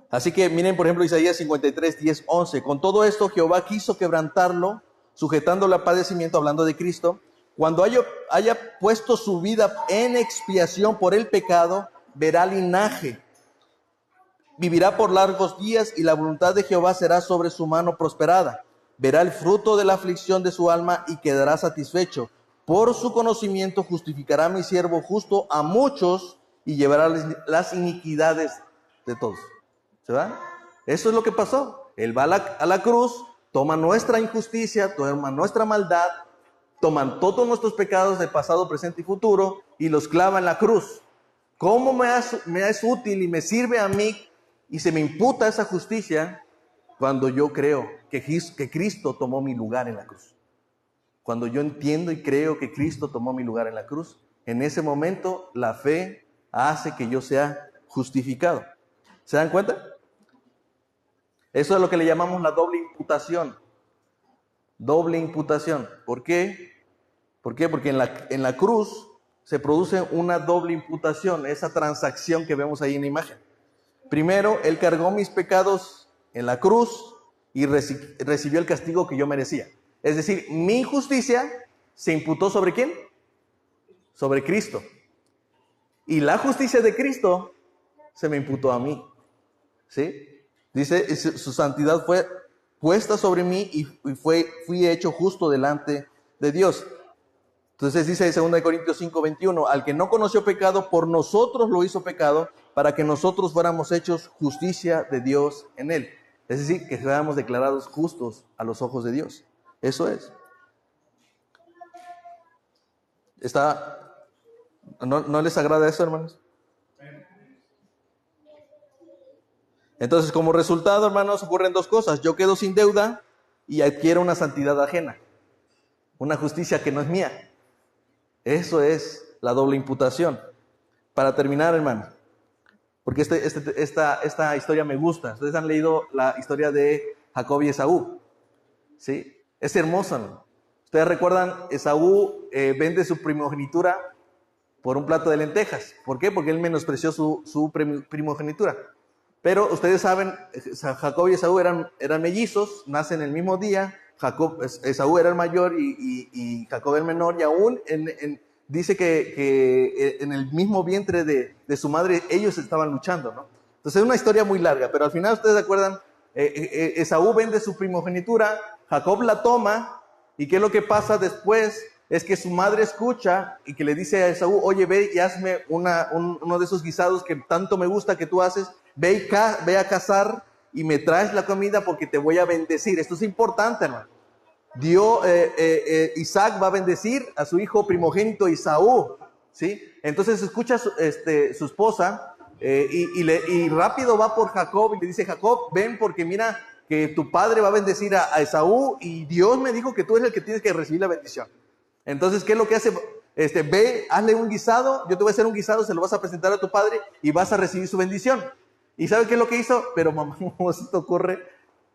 Así que miren, por ejemplo, Isaías 53, 10, 11. Con todo esto, Jehová quiso quebrantarlo, sujetándolo a padecimiento, hablando de Cristo. Cuando haya puesto su vida en expiación por el pecado, verá linaje. Vivirá por largos días y la voluntad de Jehová será sobre su mano prosperada. Verá el fruto de la aflicción de su alma y quedará satisfecho. Por su conocimiento justificará a mi siervo justo a muchos y llevará las iniquidades de todos. ¿Se va? Eso es lo que pasó. Él va a la cruz, toma nuestra injusticia, toma nuestra maldad, toman todos nuestros pecados de pasado, presente y futuro y los clava en la cruz. ¿Cómo me es útil y me sirve a mí y se me imputa esa justicia? Cuando yo creo que Cristo tomó mi lugar en la cruz. Cuando yo entiendo y creo que Cristo tomó mi lugar en la cruz, en ese momento la fe hace que yo sea justificado. ¿Se dan cuenta? Eso es lo que le llamamos la doble imputación. Doble imputación. ¿Por qué? ¿Por qué? Porque en la cruz se produce una doble imputación, esa transacción que vemos ahí en la imagen. Primero, Él cargó mis pecados en la cruz y recibió el castigo que yo merecía. Es decir, mi justicia se imputó ¿sobre quién? Sobre Cristo. Y la justicia de Cristo se me imputó a mí. ¿Sí? Dice, su santidad fue puesta sobre mí y fui hecho justo delante de Dios. Entonces dice en 2 Corintios 5, 21, al que no conoció pecado, por nosotros lo hizo pecado, para que nosotros fuéramos hechos justicia de Dios en él. Es decir, que seamos declarados justos a los ojos de Dios. Eso es. ¿No les agrada eso, hermanos? Entonces, como resultado, hermanos, ocurren dos cosas. Yo quedo sin deuda y adquiero una santidad ajena. Una justicia que no es mía. Eso es la doble imputación. Para terminar, hermano, porque esta historia me gusta. Ustedes han leído la historia de Jacob y Esaú. ¿Sí? Es hermosa, ¿no? Ustedes recuerdan, Esaú vende su primogenitura por un plato de lentejas. ¿Por qué? Porque él menospreció su primogenitura. Pero ustedes saben, Jacob y Esaú eran mellizos, nacen el mismo día. Esaú era el mayor y Jacob el menor, y aún dice que en el mismo vientre de su madre ellos estaban luchando, ¿no? Entonces es una historia muy larga, pero al final ustedes se acuerdan, Esaú vende su primogenitura, Jacob la toma, y ¿qué es lo que pasa después? es que su madre escucha y que le dice a Esaú, oye, ve y hazme uno de esos guisados que tanto me gusta que tú haces, ve a cazar y me traes la comida porque te voy a bendecir. Esto es importante, hermano. Isaac va a bendecir a su hijo primogénito Esaú, ¿sí? Entonces escucha su esposa y rápido va por Jacob y le dice, Jacob, ven porque mira que tu padre va a bendecir a Esaú y Dios me dijo que tú eres el que tienes que recibir la bendición. Entonces, ¿qué es lo que hace? Ve, hazle un guisado, yo te voy a hacer un guisado, se lo vas a presentar a tu padre y vas a recibir su bendición. ¿Y sabe qué es lo que hizo? Pero mamá, esto ocurre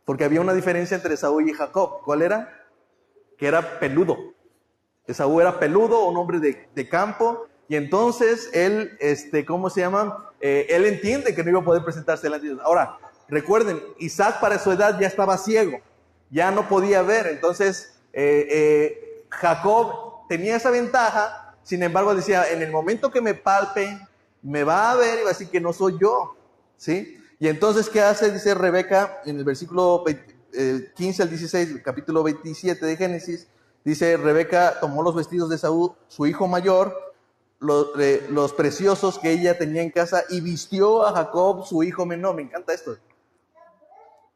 porque había una diferencia entre Esaú y Jacob. ¿Cuál era? Que era peludo. Esaú era peludo, un hombre de campo, y entonces él, ¿cómo se llama? Él entiende que no iba a poder presentarse delante de Dios. Ahora, recuerden, Isaac para su edad ya estaba ciego, ya no podía ver, entonces Jacob tenía esa ventaja, sin embargo decía, en el momento que me palpe, me va a ver y va a decir que no soy yo, ¿sí? Y entonces, ¿qué hace? Dice Rebeca en el versículo 15 al 16, capítulo 27 de Génesis, dice, Rebeca tomó los vestidos de Esaú, su hijo mayor, los preciosos que ella tenía en casa, y vistió a Jacob, su hijo menor. Me encanta esto.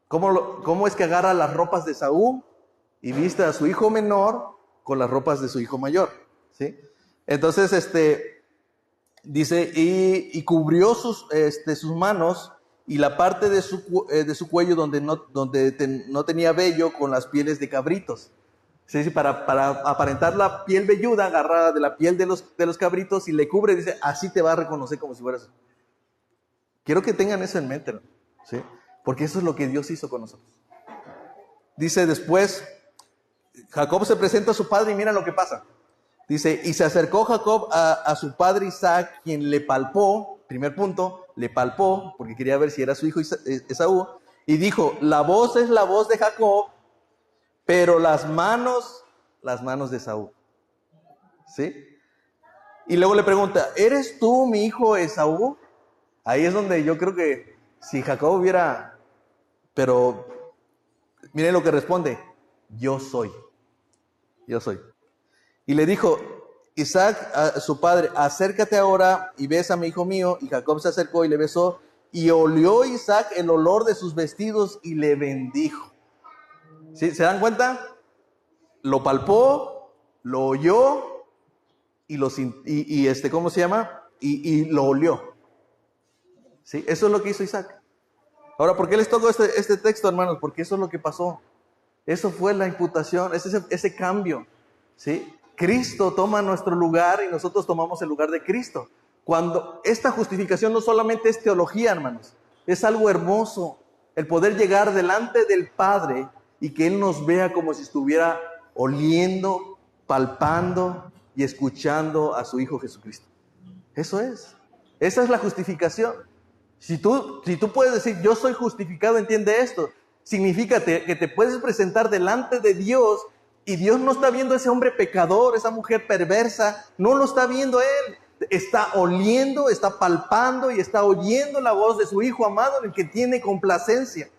¿Cómo es que agarra las ropas de Esaú y viste a su hijo menor con las ropas de su hijo mayor? ¿Sí? Entonces, dice, y cubrió sus manos y la parte de su cuello donde no tenía vello con las pieles de cabritos. Sí, para aparentar la piel velluda, agarrada de la piel de los cabritos y le cubre, dice, así te va a reconocer como si fueras. Quiero que tengan eso en mente, ¿no? ¿Sí? Porque eso es lo que Dios hizo con nosotros. Dice después, Jacob se presenta a su padre y mira lo que pasa. Dice, y se acercó Jacob a su padre Isaac, quien le palpó, primer punto, le palpó, porque quería ver si era su hijo Esaú, y dijo, la voz es la voz de Jacob, pero las manos de Esaú. ¿Sí? Y luego le pregunta, ¿eres tú mi hijo Esaú? Ahí es donde yo creo que si Jacob hubiera, pero miren lo que responde, yo soy. Y le dijo Isaac a su padre, acércate ahora y bésame, hijo mío. Y Jacob se acercó y le besó, y olió Isaac el olor de sus vestidos y le bendijo. ¿Sí? ¿Se dan cuenta? Lo palpó, lo oyó y ¿cómo se llama? Y lo olió. ¿Sí? Eso es lo que hizo Isaac. Ahora, ¿por qué les toco este texto, hermanos? Porque eso es lo que pasó. Eso fue la imputación, ese cambio. ¿Sí? Cristo toma nuestro lugar y nosotros tomamos el lugar de Cristo. Cuando esta justificación no solamente es teología, hermanos, es algo hermoso. El poder llegar delante del Padre y que Él nos vea como si estuviera oliendo, palpando y escuchando a su Hijo Jesucristo. Eso es. Esa es la justificación. Si tú puedes decir, yo soy justificado, entiende esto. Significa que te puedes presentar delante de Dios y Dios no está viendo a ese hombre pecador, esa mujer perversa, no lo está viendo Él. Está oliendo, está palpando y está oyendo la voz de su Hijo amado en el que tiene complacencia.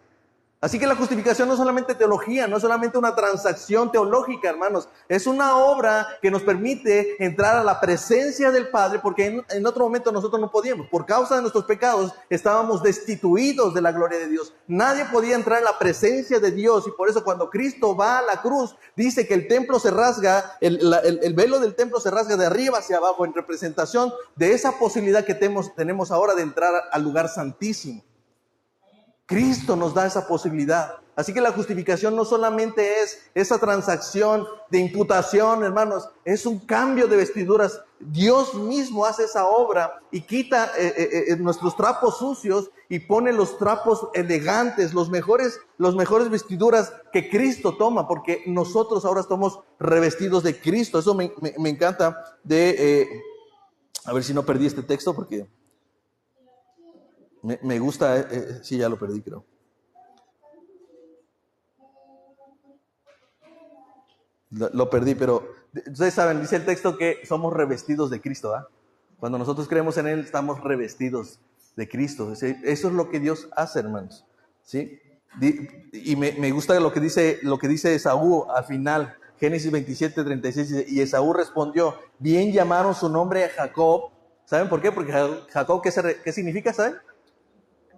Así que la justificación no es solamente teología, no es solamente una transacción teológica, hermanos. Es una obra que nos permite entrar a la presencia del Padre, porque en otro momento nosotros no podíamos. Por causa de nuestros pecados estábamos destituidos de la gloria de Dios. Nadie podía entrar en la presencia de Dios, y por eso cuando Cristo va a la cruz, dice que el templo se rasga, el velo del templo se rasga de arriba hacia abajo en representación de esa posibilidad que tenemos ahora de entrar al lugar santísimo. Cristo nos da esa posibilidad. Así que la justificación no solamente es esa transacción de imputación, hermanos, es un cambio de vestiduras. Dios mismo hace esa obra y quita nuestros trapos sucios y pone los trapos elegantes, los mejores vestiduras que Cristo toma, porque nosotros ahora estamos revestidos de Cristo. Eso me encanta a ver si no perdí este texto porque me gusta, sí, ya lo perdí, creo. Lo perdí, pero ustedes saben, dice el texto que somos revestidos de Cristo, ¿ah? Cuando nosotros creemos en Él, estamos revestidos de Cristo. Eso es lo que Dios hace, hermanos, ¿sí? Y me gusta lo que dice Esaú al final. Génesis 27, 36 dice, y Esaú respondió, bien llamaron su nombre a Jacob. ¿Saben por qué? Porque Jacob, ¿qué significa? ¿Saben?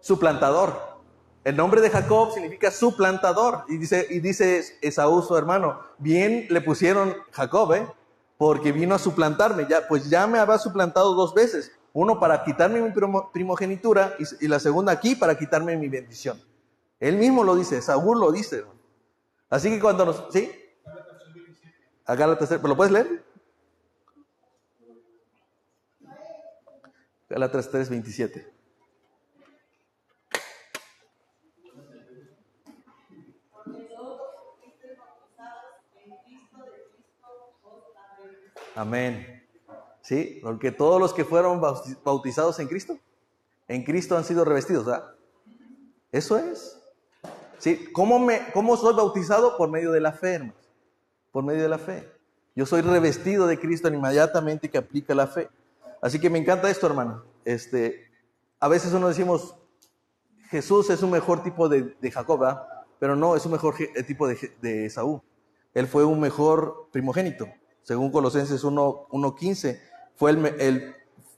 Suplantador. El nombre de Jacob significa suplantador. Y dice Esaú, su hermano, bien le pusieron Jacob, porque vino a suplantarme. Pues ya me había suplantado 2 veces. Uno para quitarme mi primogenitura y la segunda aquí para quitarme mi bendición. Él mismo lo dice, Saúl lo dice. Así que cuando nos... ¿Sí? A Gálatas 3, ¿lo puedes leer? Gálatas 3, 27. Amén. Sí, porque todos los que fueron bautizados en Cristo han sido revestidos, ¿verdad? Eso es. Sí, ¿cómo soy bautizado? Por medio de la fe, hermanos. Por medio de la fe. Yo soy revestido de Cristo inmediatamente que aplica la fe. Así que me encanta esto, hermano. A veces uno decimos, Jesús es un mejor tipo de Jacob, ¿verdad? Pero no, es un mejor tipo de Esaú. Él fue un mejor primogénito. Según Colosenses 1:15,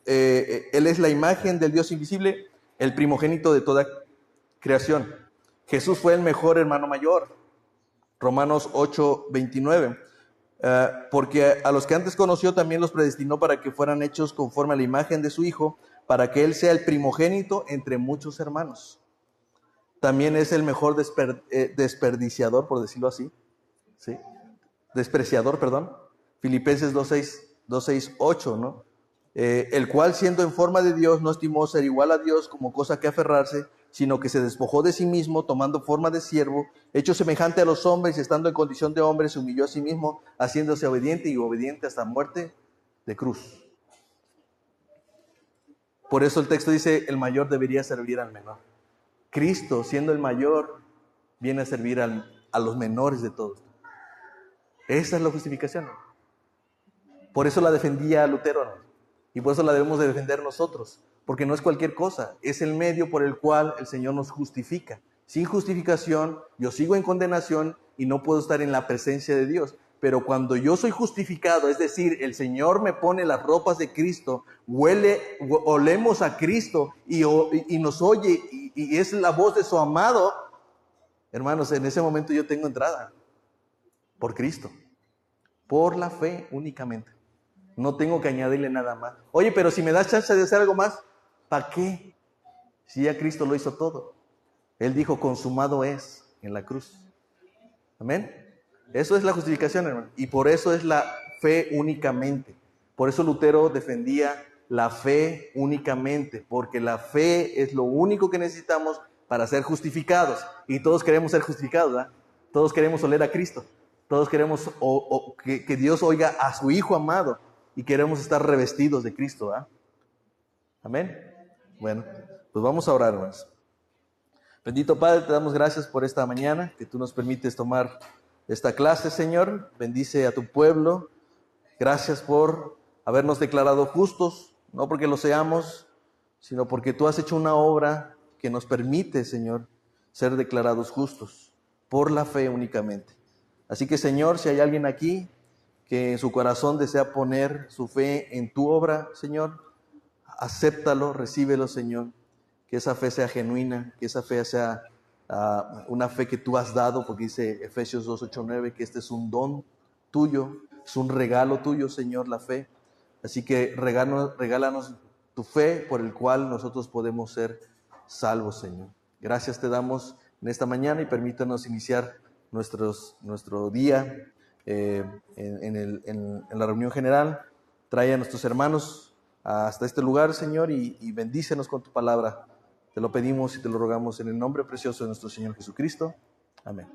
él es la imagen del Dios invisible, el primogénito de toda creación. Jesús fue el mejor hermano mayor. Romanos 8:29. Porque a los que antes conoció también los predestinó para que fueran hechos conforme a la imagen de su Hijo, para que Él sea el primogénito entre muchos hermanos. También es el mejor desperdiciador, por decirlo así. ¿Sí? Despreciador, perdón. Filipenses 2:6, 8, ¿no? El cual, siendo en forma de Dios, no estimó ser igual a Dios como cosa que aferrarse, sino que se despojó de sí mismo, tomando forma de siervo, hecho semejante a los hombres, y estando en condición de hombre, se humilló a sí mismo, haciéndose obediente hasta muerte de cruz. Por eso el texto dice, el mayor debería servir al menor. Cristo, siendo el mayor, viene a servir a los menores de todos. Esa es la justificación. Por eso la defendía Lutero, ¿no? Y por eso la debemos de defender nosotros, porque no es cualquier cosa, es el medio por el cual el Señor nos justifica. Sin justificación, yo sigo en condenación y no puedo estar en la presencia de Dios. Pero cuando yo soy justificado, es decir, el Señor me pone las ropas de Cristo, olemos a Cristo y nos oye y es la voz de su amado, hermanos, en ese momento yo tengo entrada por Cristo, por la fe únicamente. No tengo que añadirle nada más. Oye, pero si me das chance de hacer algo más, ¿para qué? Si ya Cristo lo hizo todo. Él dijo, consumado es, en la cruz. Amén. Eso es la justificación, hermano. Y por eso es la fe únicamente. Por eso Lutero defendía la fe únicamente. Porque la fe es lo único que necesitamos para ser justificados. Y todos queremos ser justificados, ¿verdad? Todos queremos oler a Cristo. Todos queremos que Dios oiga a su Hijo amado. Y queremos estar revestidos de Cristo, ¿verdad? Amén. Bueno, pues vamos a orar, hermanos. Bendito Padre, te damos gracias por esta mañana, que tú nos permites tomar esta clase, Señor. Bendice a tu pueblo. Gracias por habernos declarado justos, no porque lo seamos, sino porque tú has hecho una obra que nos permite, Señor, ser declarados justos, por la fe únicamente. Así que, Señor, si hay alguien aquí que en su corazón desea poner su fe en tu obra, Señor, acéptalo, recíbelo, Señor. Que esa fe sea genuina, que esa fe sea una fe que tú has dado, porque dice Efesios 2:8-9, que este es un don tuyo, es un regalo tuyo, Señor, la fe. Así que regálanos tu fe por el cual nosotros podemos ser salvos, Señor. Gracias te damos en esta mañana y permítanos iniciar nuestro día en la reunión general. Trae a nuestros hermanos hasta este lugar, Señor, y bendícenos con tu palabra. Te lo pedimos y te lo rogamos en el nombre precioso de nuestro Señor Jesucristo. Amén.